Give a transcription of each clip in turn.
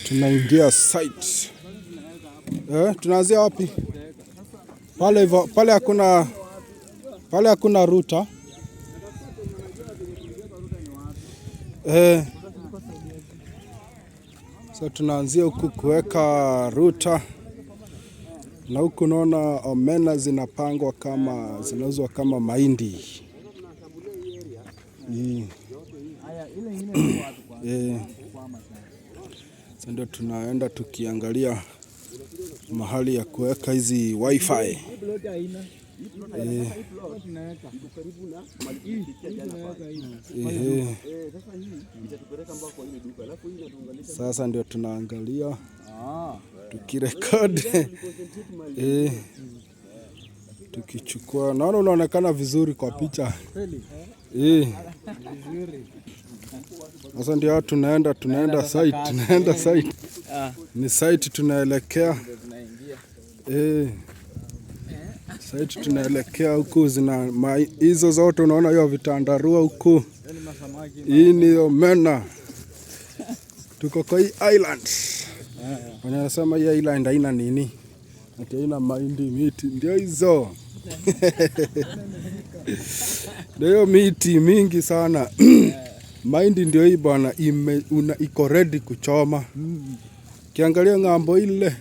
Tunaingia site. Tunaanzia wapi? Pale hivyo, pale hakuna ruta. So tunaanzia huku kuweka ruta. Na huku naona omena zinapangwa kama zinauzwa kama mahindi. Sasa ndio tunaenda tukiangalia mahali ya kuweka hizi wifi. Sasa ndio tunaangalia tukirekodi tukichukua. Naona unaonekana vizuri kwa picha. Sasa ndio tunaenda site. Ni site tunaelekea. Site tunaelekea huku zina hizo zote unaona hiyo vitandarua huku. Hii ni omena. Tuko kwa hii island. Wanasema hii island haina nini? Ati haina mahindi, miti ndio hizo. Ndio miti mingi sana. Mahindi ndio hii bwana iko ready kuchoma. Kiangalia ng'ambo ile.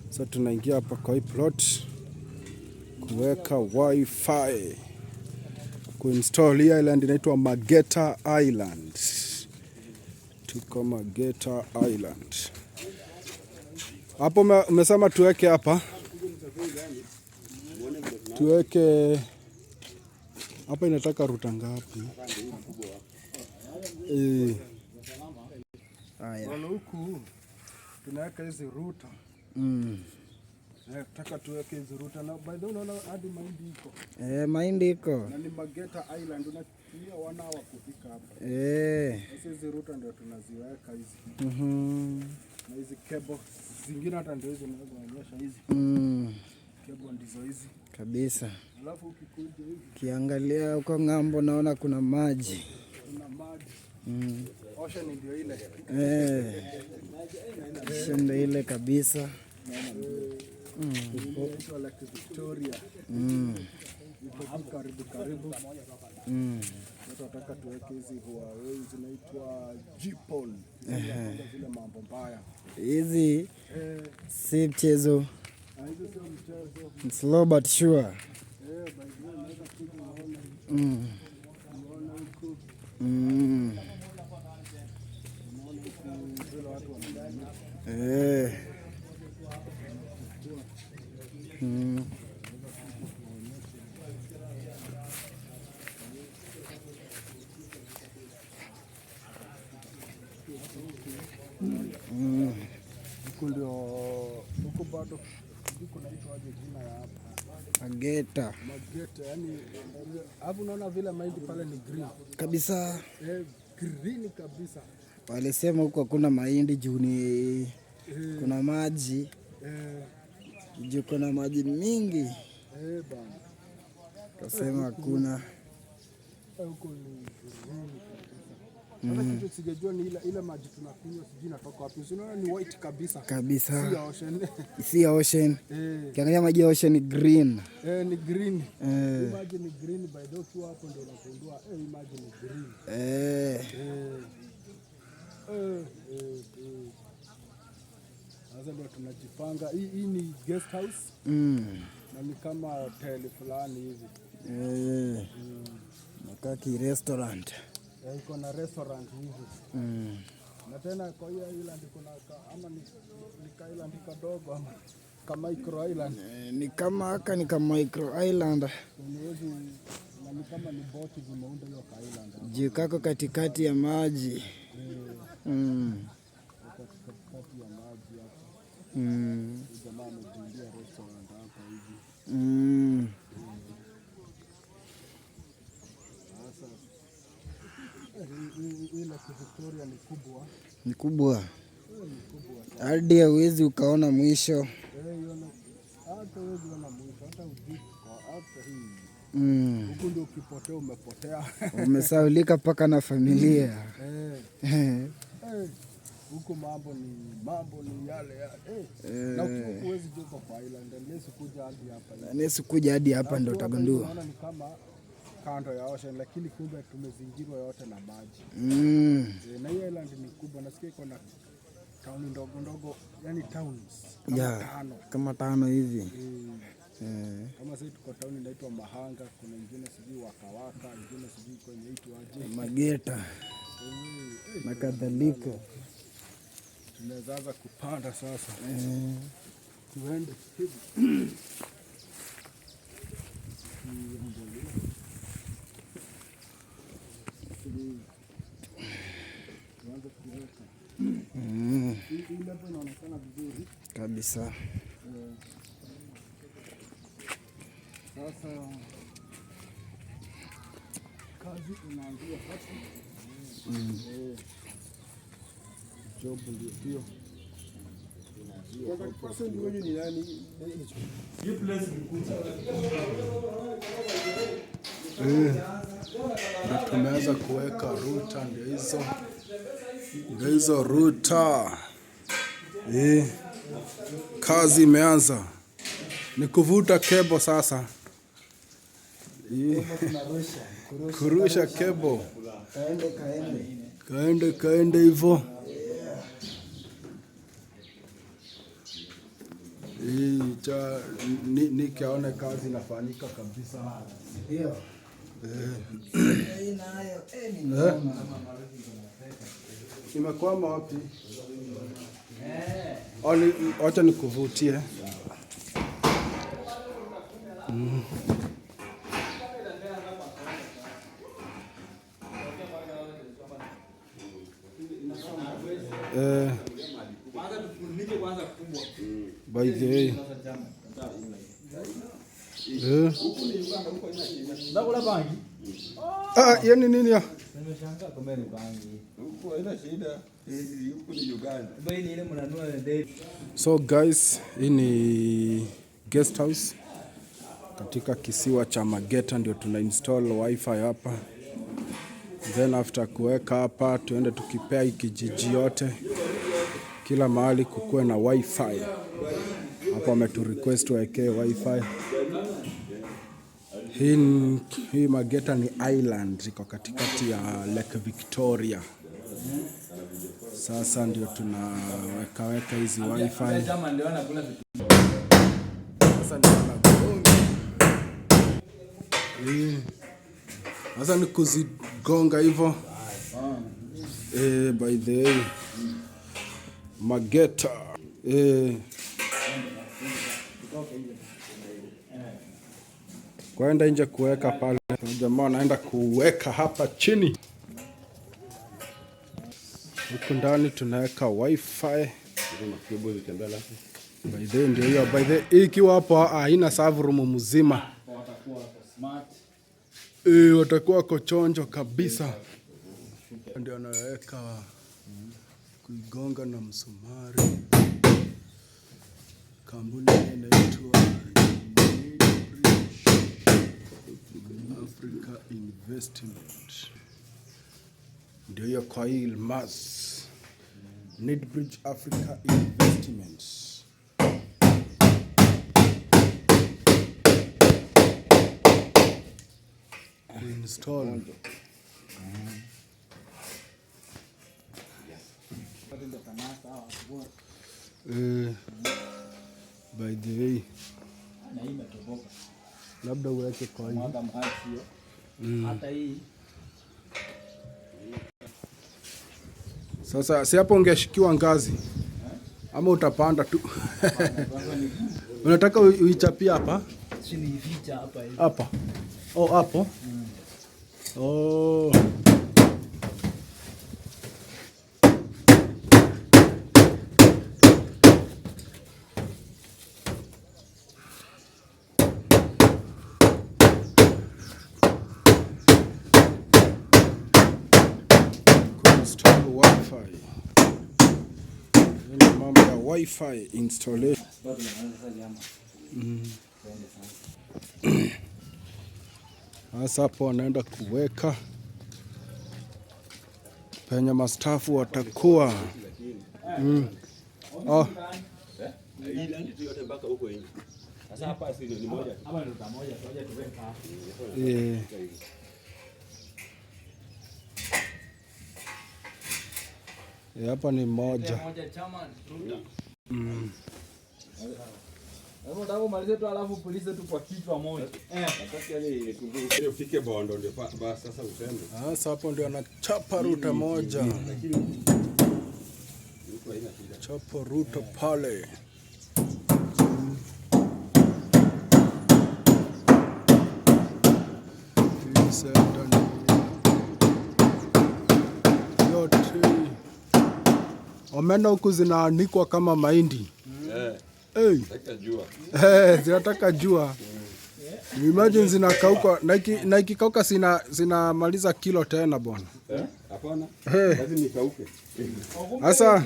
Sasa tunaingia hapa kwa hii plot kuweka wifi. Kuinstall hii island inaitwa Mageta Island. Tuko Mageta Island. Hapo umesema tuweke hapa. Tuweke hapa, inataka ruta ngapi? Wala huku tunaweka hizi ruta. Nataka tuweke hizi ruta na by the way unaona hadi mahindi iko. Mahindi iko. Na ni Mageta Island unatumia 1 hour kufika hapa. Sasa hizi ruta ndio tunaziweka hizi. Na hizi cable zingine hata ndio hizo nazoonyesha hizi. Cable ndizo hizi. Kabisa. Alafu ukikuja hivi. Kiangalia huko ng'ambo naona kuna maji. Kuna maji. Ocean ndio ile. Ocean ndio ile kabisa. Iko Lake Victoria. Iko karibu. Tunataka tuweke hizi Huawei zinaitwa G-Pol. Zile mambo mbaya. Hizi si mchezo. Hizo sio mchezo. Slow but sure. Huku ndio huku bado huku naitwa aje jina ya hapa? Mageta, yani hapo unaona vile mahindi pale ni green kabisa. Green kabisa. Walisema huko hakuna mahindi juu ni kuna maji. Juu kuna maji mingi. Bana. Kasema hakuna. Huko ni green kabisa. Hata kitu sijajua ni ile maji tunakunywa sijui inatoka wapi. Unaona ni white kabisa. Kabisa. Si ocean. Si ocean. Kiangalia maji ya ocean ni green. Ni green. Maji ni green by the way hapo ndio unagundua hii maji ni green. Sasa ndio tunajipanga. Hii ni guest house. Na ni kama hotel fulani hivi. Makaki restaurant. Iko na restaurant hivi. Na tena kwa hiyo island kuna ama ni island kadogo ama kama micro island. Ni kama haka ni kama micro island. Ni kama ni boti zimeunda hiyo island. Jikako katikati ya maji. Katikati ya maji hapa. Jamaa amejenga restaurant hapa hivi. Ile Victoria ni kubwa. Ni kubwa. Hadi hauwezi ukaona mwisho. Hata huwezi ona mwisho. Hata ujiko hata hii. Huku ndio ukipotea umepotea. Umesaulika paka na familia. Huku mambo ni yale. Na ukiwa huwezi jua kwa island, unless kuja hadi hapa. Unless kuja hadi hapa ndio utagundua. Unaona ni kama kando ya ocean, lakini kumbe tumezingirwa yote na maji. Na hiyo island ni kubwa, nasikia iko na town ndogo ndogo, yani towns kama tano hivi. Kama sasa tuko town inaitwa Mahanga, kuna nyingine sijui Wakawaka, nyingine sijui kwenye aje Mageta na kadhalika. Tunaweza kupanda sasa. Tuende hivi. Kabisa. Sasa kazi inaanzia hapa. Job ndio hiyo. Sasa ndio ni nani? You place tumeanza kuweka router, ndio hizo router. Kazi imeanza. Ni kuvuta kebo sasa. Kurusha kebo. Kaende hivyo. Nikaone kazi inafanyika kabisa. Ndio. Imekwama wapi? Acha nikuvutie. By the way. Yani nini ya? Nimeshangaa kama ni bangi. Huko haina shida. Huko ni Uganda. Bali ile mnanua date. So guys, hii ni guest house katika kisiwa cha Mageta, ndio tuna install wifi hapa. Then after kuweka hapa tuende tukipea hii kijiji yote, kila mahali kukuwe na wifi. Hapa wametu request tuwekee wifi. Hii Mageta ni island, iko katikati ya Lake Victoria. Sasa ndio tunaweka hizi wifi. Sasa ndio wanagonga. Sasa ni kuzigonga hivyo. By the way, Mageta. Kwaenda nje kuweka pale. Jamaa anaenda kuweka hapa chini. Huku ndani tunaweka wifi. By the way ndio hiyo. By the way ikiwa hapo haina server room mzima. Watakuwa smart. Watakuwa kochonjo kabisa. Ndio anaweka kuigonga na msumari. Kampuni inaitwa Africa Investment. Ndio hiyo Coil Mass. Nidbridge Africa Investments. Install. By the way, labda uweke kwa hii. Hata hii. Sasa si hapo ungeshikiwa ngazi ama utapanda tu. Unataka uichapia hapa? Chini ficha hapa hivi. Hapa. Oh, hapo. Oh. Wi-Fi installation. Sasa hapo wanaenda kuweka penye mastafu watakuwa. Oh. Hapa ni moja. Sasa hapo ndio anachapa ruta moja. Chapa ruta pale. Omena huku zinaanikwa kama mahindi. Zinataka jua. Imagine zinakauka na ikikauka zinamaliza kilo tena bwana. Hapana. Lazima nikauke. Sasa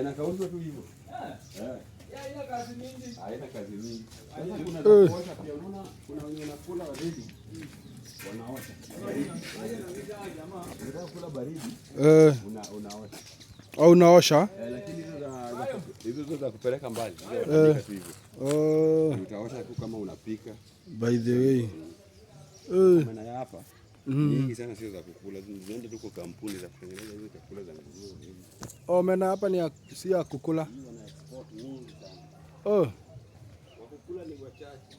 inakaushwa tu hivyo. Haina kazi mingi. Haina kazi mingi. Kuna kuosha pia kuna wenye wanakula baridi. Wanaosha. Unataka kula baridi? Unaosha. Au unaosha? Lakini hizo za kupeleka mbali. Utaosha tu kama unapika. By the way. Maana ya hapa nyingi sana sio za kukula. Ziende tu kwa kampuni za kutengeneza hizo chakula za nguruwe. Maana hapa ni si ya kukula. Wana export nyingi sana. Wa kukula ni wachache.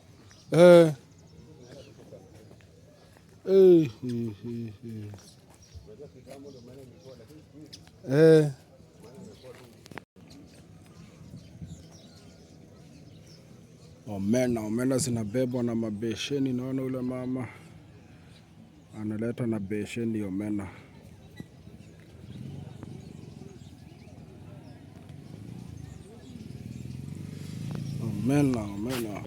Omena zinabebwa na mabesheni. Naona ule mama analeta na besheni omena. Omena.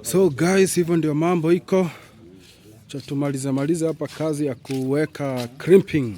So guys, hivyo ndio mambo iko. Cha tumalize hapa kazi ya kuweka crimping.